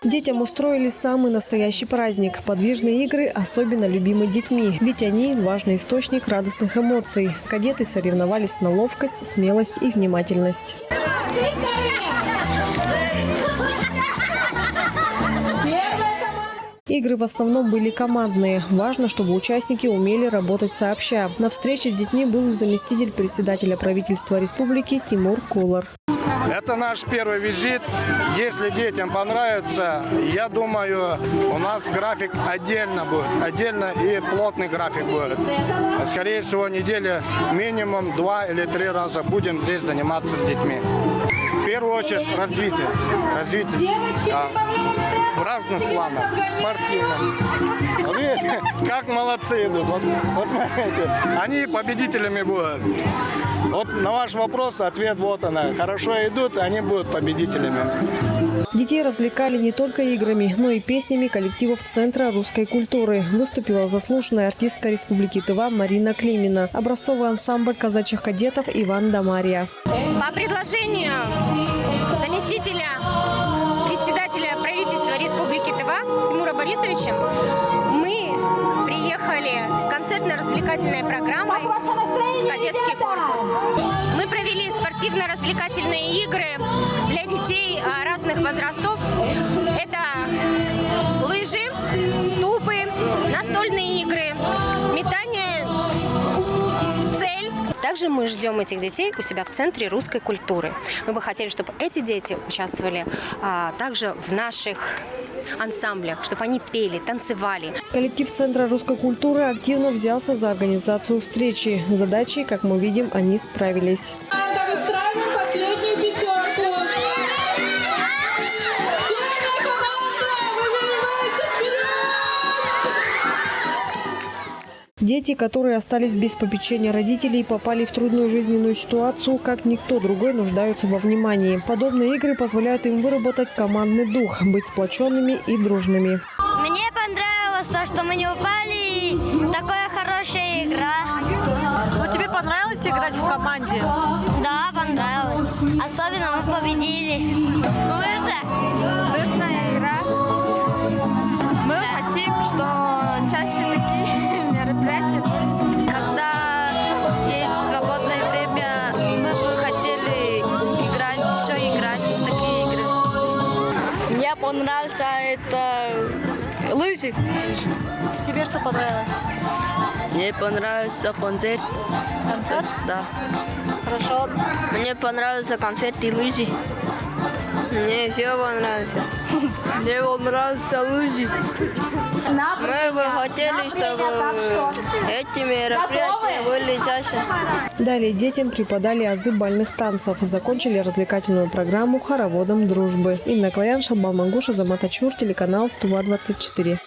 Детям устроили самый настоящий праздник. Подвижные игры особенно любимы детьми, ведь они – важный источник радостных эмоций. Кадеты соревновались на ловкость, смелость и внимательность. Игры в основном были командные. Важно, чтобы участники умели работать сообща. На встрече с детьми был и заместитель председателя правительства республики Тимур Кулар. Это наш первый визит. Если детям понравится, я думаю, у нас график отдельно будет. Отдельно и плотный график будет. Скорее всего, неделя минимум 2 или 3 раза будем здесь заниматься с детьми. В первую очередь развитие. В разных планах. Спортивном. Видите, как молодцы идут. Вот смотрите, они победителями будут. Вот на ваш вопрос ответ вот она. Хорошо идут, они будут победителями. Детей развлекали не только играми, но и песнями коллективов Центра русской культуры. Выступила заслуженная артистка Республики Тыва Марина Климина, образцовый ансамбль казачьих кадетов Иван да Мария. По предложению заместителя председателя правительства Республики Тыва Тимура Борисовича мы приехали с концертно-развлекательной программой в кадетский корпус. Мы провели спортивно-развлекательные игры для детей разных возрастов. Это лыжи, ступы, настольные игры, метание в цель. Также мы ждем этих детей у себя в Центре русской культуры. Мы бы хотели, чтобы эти дети участвовали также в наших ансамблях, чтобы они пели, танцевали. Коллектив Центра русской культуры активно взялся за организацию встречи. Задачей, как мы видим, они справились. Дети, которые остались без попечения родителей, попали в трудную жизненную ситуацию, как никто другой нуждаются во внимании. Подобные игры позволяют им выработать командный дух, быть сплоченными и дружными. Мне понравилось то, что мы не упали. Такая хорошая игра. Но тебе понравилось играть в команде? Да, понравилось. Особенно мы победили. Лыжная игра. Мы хотим, что чаще такие мероприятия были. Когда есть свободное время, мы бы хотели еще играть в такие игры. Мне понравился это лыжи. Тебе что понравилось? Мне понравился концерт. Концерт? Да. Хорошо. Мне понравился концерт и лыжи. Мне все понравилось. Мне понравился лыжи. Мы бы хотели, чтобы эти мероприятия были чаще. Далее детям преподали азы бальных танцев. Закончили развлекательную программу хороводом дружбы. Инна Клоян, Шалбан Мангуша, Замат Ачур, телеканал Тува-24.